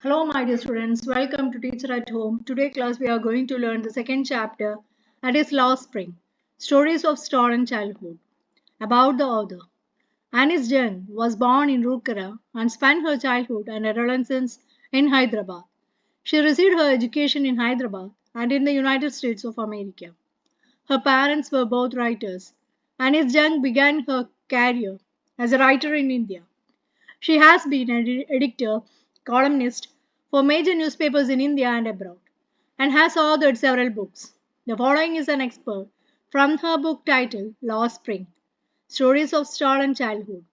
Hello, my dear students. Welcome to Teacher at Home. Today, class, we are going to learn the second chapter, that is Last Spring, Stories of Star and Childhood. About the author. Anis Jung was born in Roorkela and spent her childhood and adolescence in Hyderabad. She received her education in Hyderabad and in the United States of America. Her parents were both writers. Anis Jung began her career as a writer in India. She has been an editor, columnist for major newspapers in India and abroad, and has authored several books. The following is an excerpt from her book titled Lost Spring Stories of Star and Childhood.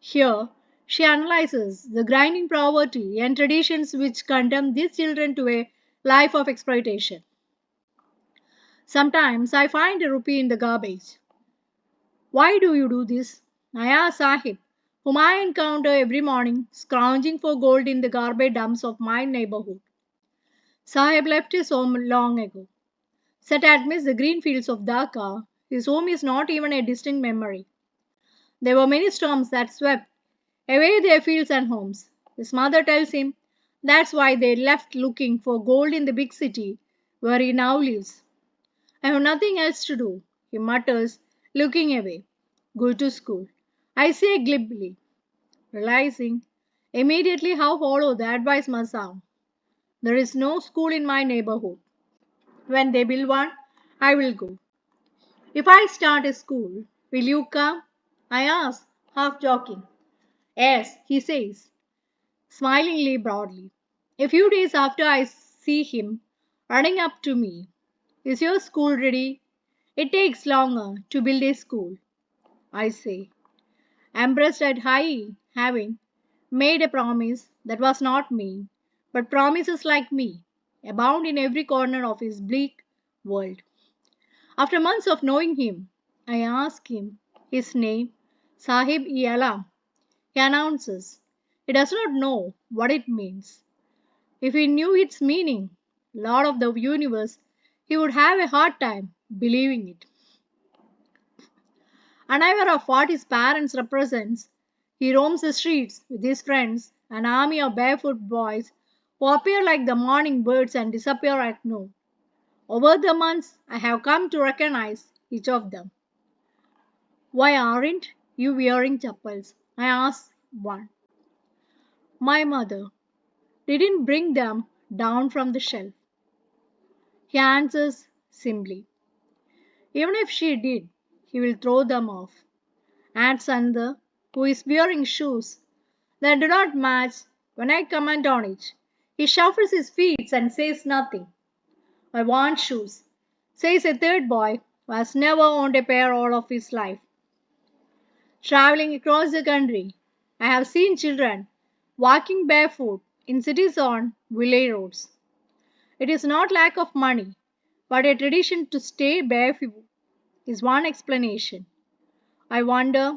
Here, she analyzes the grinding poverty and traditions which condemn these children to a life of exploitation. Sometimes I find a rupee in the garbage. Why do you do this? I ask Sahib, whom I encounter every morning scrounging for gold in the garbage dumps of my neighborhood. Sahib left his home long ago. Set amidst the green fields of Dhaka, his home is not even a distinct memory. There were many storms that swept away their fields and homes. His mother tells him that's why they left looking for gold in the big city where he now lives. I have nothing else to do, he mutters, looking away. Go to school. I say glibly, realizing immediately how hollow the advice must sound. There is no school in my neighborhood. When they build one, I will go. If I start a school, will you come? I ask, half joking. Yes, he says, smilingly broadly. A few days after I see him running up to me, is your school ready? It takes longer to build a school, I say, embraced at high having made a promise that was not made, but promises like me abound in every corner of his bleak world. After months of knowing him, I ask him his name, Sahib e Alam. He announces. He does not know what it means. If he knew its meaning, Lord of the universe, he would have a hard time believing it. Unaware of what his parents represents, he roams the streets with his friends, an army of barefoot boys who appear like the morning birds and disappear at noon. Over the months, I have come to recognize each of them. Why aren't you wearing chappals? I ask one. My mother didn't bring them down from the shelf. He answers simply. Even if she did, he will throw them off. Adds another, who is wearing shoes that do not match when I comment on it. He shuffles his feet and says nothing. I want shoes, says a third boy who has never owned a pair all of his life. Traveling across the country, I have seen children walking barefoot in cities on village roads. It is not lack of money, but a tradition to stay barefoot is one explanation. I wonder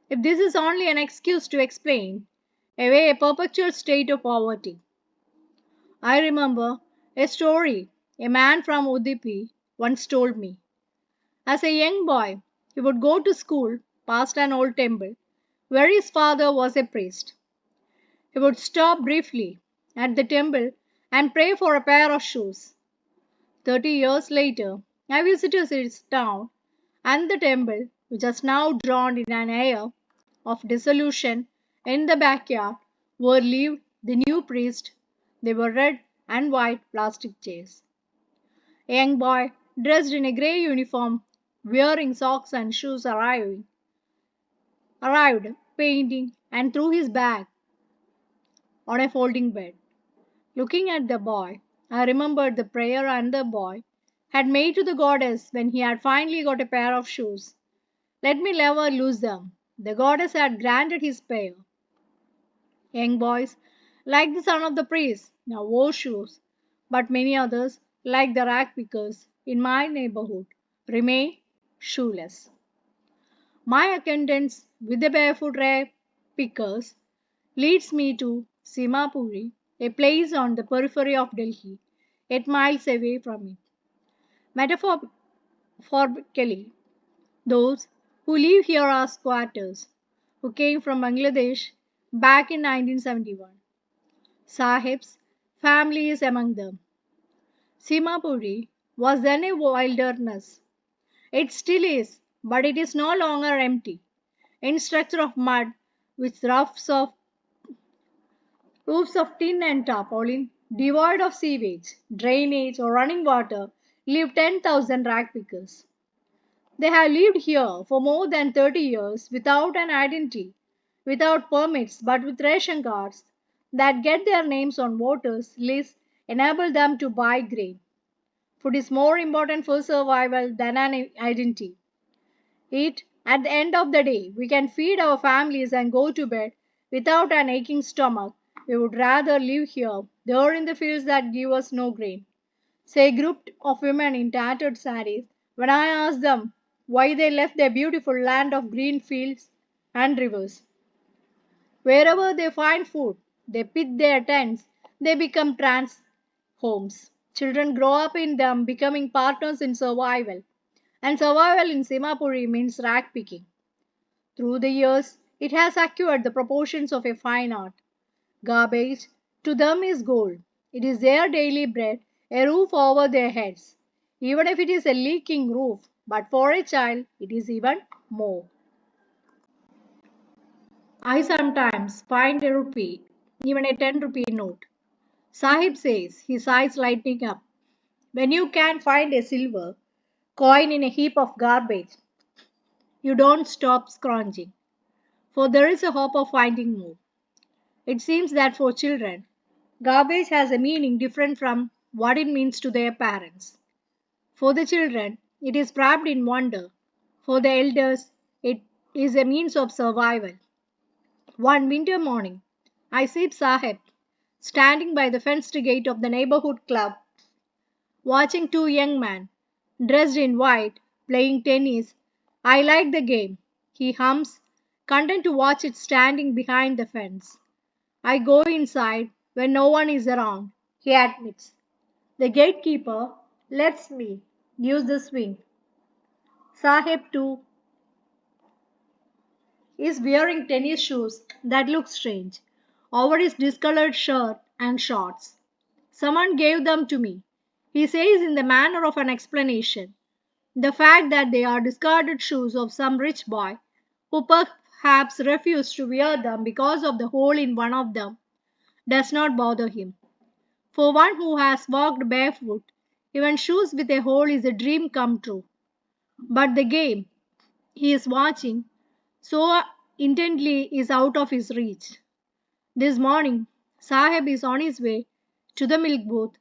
if this is only an excuse to explain away a perpetual state of poverty. I remember a story a man from Udupi once told me. As a young boy, he would go to school past an old temple where his father was a priest. He would stop briefly at the temple and pray for a pair of shoes. 30 years later, I visited his town and the temple, which is now drowned in an air of dissolution in the backyard, were lived the new priest. They were red and white plastic chairs. A young boy, dressed in a grey uniform, wearing socks and shoes, arrived, painting, and threw his bag on a folding bed. Looking at the boy, I remembered the prayer and the boy had made to the goddess when he had finally got a pair of shoes. Let me never lose them. The goddess had granted his prayer. Young boys, like the son of the priest, now wore shoes, but many others, like the rag pickers in my neighborhood, remain shoeless. My acquaintance with the barefoot rag pickers leads me to Simapuri, a place on the periphery of Delhi, 8 miles away from it. Metaphorically, those who live here are squatters who came from Bangladesh back in 1971. Sahib's family is among them. Simapuri was then a wilderness. It still is, but it is no longer empty. In structure of mud with roofs of tin and tarpaulin, devoid of sewage, drainage, or running water, live 10,000 rag pickers. They have lived here for more than 30 years without an identity, without permits, but with ration cards that get their names on voters' lists enable them to buy grain. Food is more important for survival than an identity. It, at the end of the day, we can feed our families and go to bed without an aching stomach. We would rather live here, there in the fields that give us no grain. Say a group of women in tattered saris when I asked them why they left their beautiful land of green fields and rivers. Wherever they find food, they pitch their tents, they become trans homes. Children grow up in them, becoming partners in survival. And survival in Simapuri means rag picking. Through the years, it has acquired the proportions of a fine art. Garbage to them is gold. It is their daily bread, a roof over their heads. Even if it is a leaking roof, but for a child, it is even more. I sometimes find a rupee, even a 10 rupee note. Sahib says, his eyes lighting up. When you can find a silver coin in a heap of garbage, you don't stop scrounging, for there is a hope of finding more. It seems that for children, garbage has a meaning different from what it means to their parents. For the children, it is wrapped in wonder. For the elders, it is a means of survival. One winter morning, I see Sahib standing by the fenced gate of the neighborhood club, watching two young men, dressed in white, playing tennis. I like the game, he hums, content to watch it standing behind the fence. I go inside when no one is around, he admits. The gatekeeper lets me use the swing. Sahib, too, is wearing tennis shoes that look strange over his discolored shirt and shorts. Someone gave them to me. He says in the manner of an explanation. The fact that they are discarded shoes of some rich boy who perhaps refused to wear them because of the hole in one of them does not bother him. For one who has walked barefoot, even shoes with a hole is a dream come true. But the game he is watching so intently is out of his reach. This morning, Sahib is on his way to the milk booth,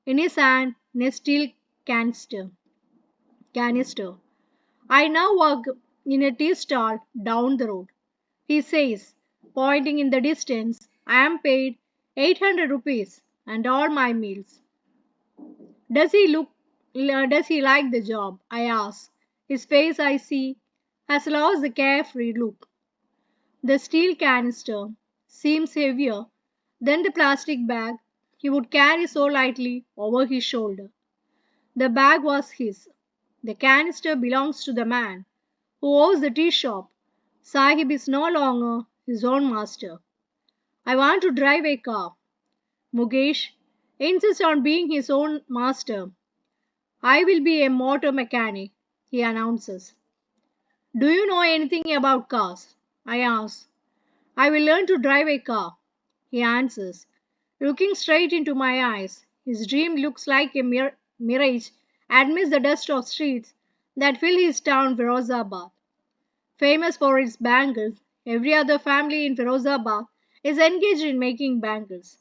in his hand a steel canister. canister. I now work in a tea stall down the road. He says, pointing in the distance, I am paid 800 rupees and all my meals. Does he look does he like the job? I ask. His face I see has lost the carefree look. The steel canister seems heavier than the plastic bag he would carry so lightly over his shoulder. The bag was his. The canister belongs to the man who owns the tea shop. Sahib is no longer his own master. I want to drive a car. Mukesh insists on being his own master. I will be a motor mechanic, he announces. Do you know anything about cars? I ask. I will learn to drive a car, he answers, looking straight into my eyes. His dream looks like a mirage amidst the dust of streets that fill his town, Firozabad. Famous for its bangles, every other family in Firozabad is engaged in making bangles.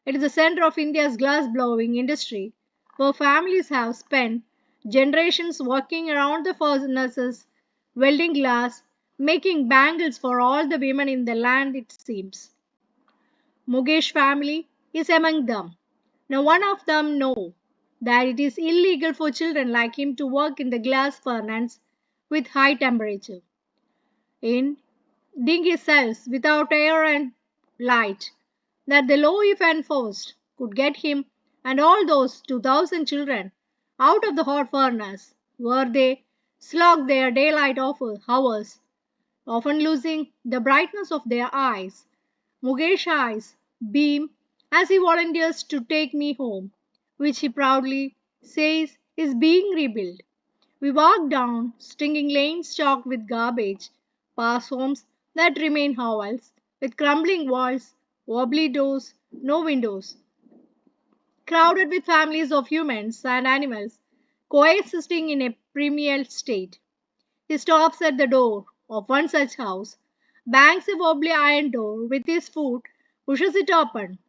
It is the center of India's glass blowing industry, where families have spent generations working around the furnaces, welding glass, making bangles for all the women in the land, it seems. Mukesh family is among them. No one of them know that it is illegal for children like him to work in the glass furnace with high temperature. In dingy cells without air and light, that the law, if enforced, could get him and all those 2,000 children out of the hot furnace, where they slog their daylight hours, often losing the brightness of their eyes. Mugesh's eyes beam as he volunteers to take me home, which he proudly says is being rebuilt. We walk down stinging lanes chalked with garbage, past homes that remain hovels, with crumbling walls, wobbly doors, no windows, crowded with families of humans and animals coexisting in a primeval state. He stops at the door of one such house, bangs a wobbly iron door with his foot, pushes it open.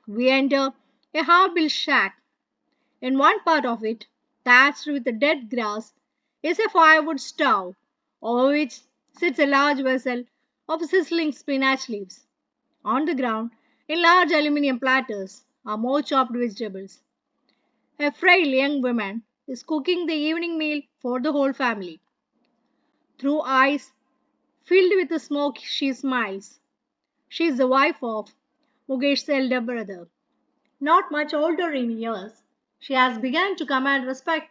We enter a half built shack. In one part of it, thatched with dead grass, is a firewood stove, over which sits a large vessel of sizzling spinach leaves. On the ground, in large aluminium platters, are more chopped vegetables. A frail young woman is cooking the evening meal for the whole family. Through eyes filled with smoke, she smiles. She is the wife of Mugesh's elder brother. Not much older in years, she has begun to command respect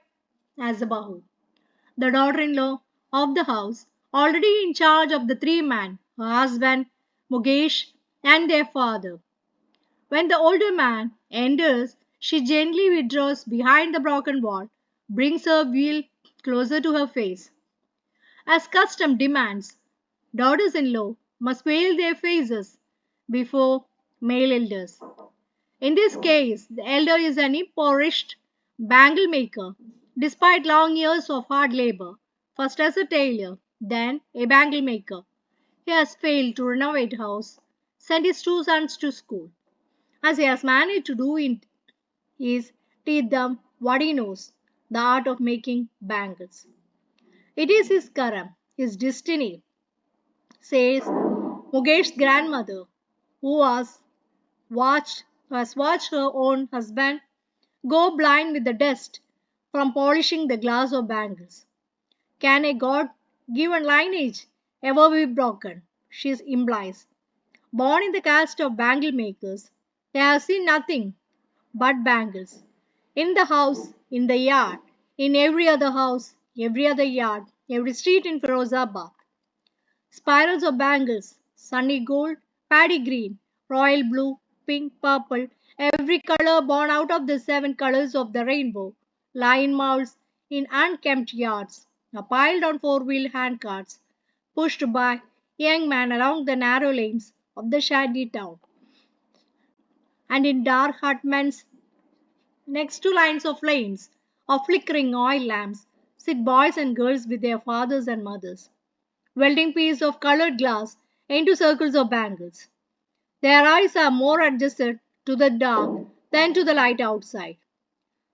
as a Bahu, the daughter in law of the house, already in charge of the three men, her husband, Mukesh, and their father. When the older man enters, she gently withdraws behind the broken wall, brings her wheel closer to her face. As custom demands, daughters in law must veil their faces before male elders. In this case, the elder is an impoverished bangle maker, despite long years of hard labor, first as a tailor, then a bangle maker. He has failed to renovate a house, send his two sons to school. As he has managed to do it is teach them what he knows, the art of making bangles. It is his karam, his destiny, says Mugesh's grandmother, who has watched her own husband go blind with the dust from polishing the glass of bangles. Can a God given lineage ever be broken? She implies. Born in the caste of bangle makers, they have seen nothing but bangles. In the house, in the yard, in every other house, every other yard, every street in Firozabad. Spirals of bangles, sunny gold, paddy green, royal blue, pink, purple, every color born out of the seven colors of the rainbow, lie in molds in unkempt yards, are piled on four-wheeled handcarts, pushed by young men along the narrow lanes of the shanty town. And in dark hutments next to lines of lanes of flickering oil lamps sit boys and girls with their fathers and mothers, welding pieces of colored glass into circles of bangles. Their eyes are more adjusted to the dark than to the light outside.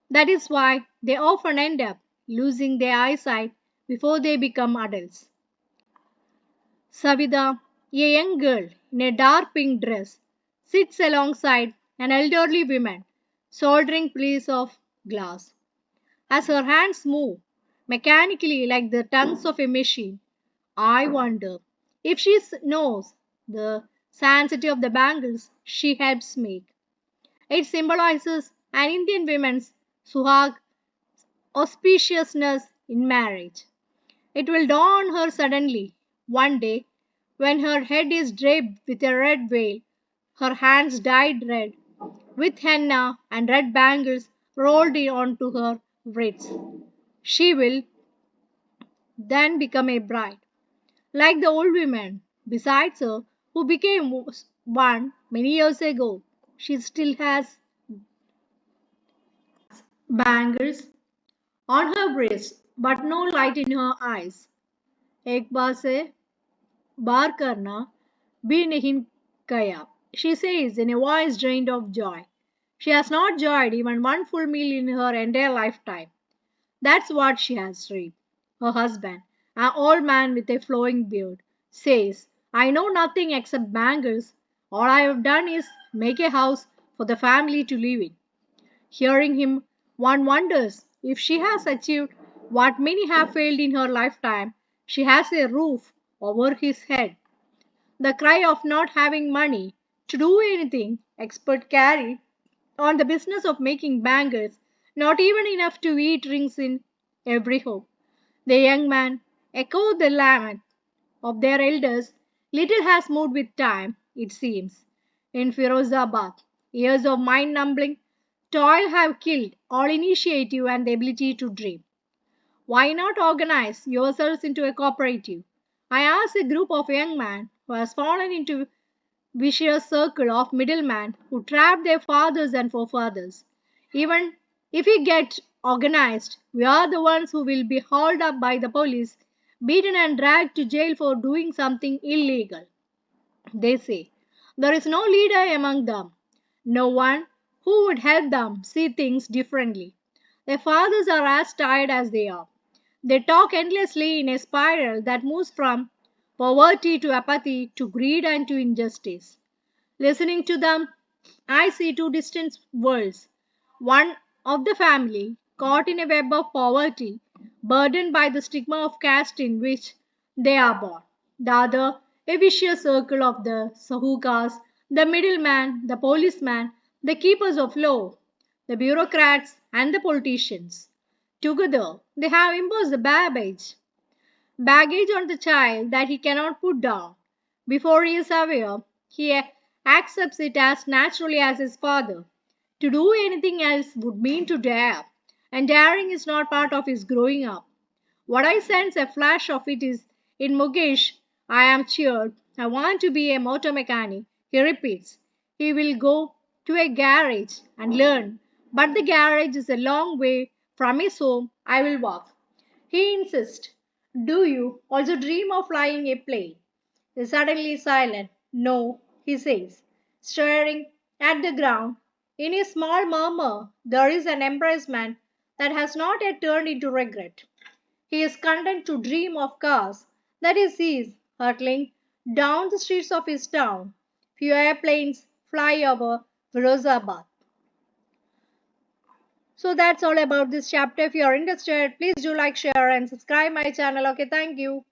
That is why they often end up losing their eyesight before they become adults. Savida, a young girl in a dark pink dress, sits alongside an elderly woman soldering pieces of glass. As her hands move mechanically like the tongues of a machine, I wonder if she knows the sanctity of the bangles she helps make. It symbolizes an Indian woman's suhag auspiciousness in marriage. It will dawn on her suddenly one day when her head is draped with a red veil, her hands dyed red with henna and red bangles rolled onto her wrists. She will then become a bride, like the old women besides her who became one many years ago. She still has bangles on her wrist, but no light in her eyes. एक बार से बार करना भी नहीं गया. She says in a voice drained of joy. She has not enjoyed even one full meal in her entire lifetime. That's what she has read. Her husband, an old man with a flowing beard, says, I know nothing except bangles. All I have done is make a house for the family to live in. Hearing him, one wonders if she has achieved what many have failed in her lifetime. She has a roof over his head. The cry of not having money to do anything expert carry on the business of making bangles, not even enough to eat rings in every home. The young man echoed the lament of their elders. Little has moved with time, it seems, in Firozabad. Years of mind numbing toil have killed all initiative and the ability to dream. Why not organize yourselves into a cooperative? I asked a group of young men who has fallen into vicious circle of middlemen who trap their fathers and forefathers. Even if we get organized, we are the ones who will be hauled up by the police, beaten and dragged to jail for doing something illegal. They say there is no leader among them, no one who would help them see things differently. Their fathers are as tired as they are. They talk endlessly in a spiral that moves from poverty to apathy to greed and to injustice. Listening to them, I see two distant worlds. One of the family, caught in a web of poverty, burdened by the stigma of caste in which they are born. The other, a vicious circle of the sahukas, the middleman, the policeman, the keepers of law, the bureaucrats, and the politicians. Together, they have imposed the baggage on the child that he cannot put down. Before he is aware, he accepts it as naturally as his father. To do anything else would mean to dare, and daring is not part of his growing up. What I sense a flash of it is in Mukesh. I am cheered. I want to be a motor mechanic. He repeats. He will go to a garage and learn, but the garage is a long way from his home. I will walk. He insists. Do you also dream of flying a plane? Is suddenly silent. No, he says, staring at the ground. In his small murmur, there is an embarrassment that has not yet turned into regret. He is content to dream of cars that he sees hurtling down the streets of his town. Few airplanes fly over Firozabad. So that's all about this chapter. If you are interested, please do like, share, and subscribe my channel. Okay, thank you.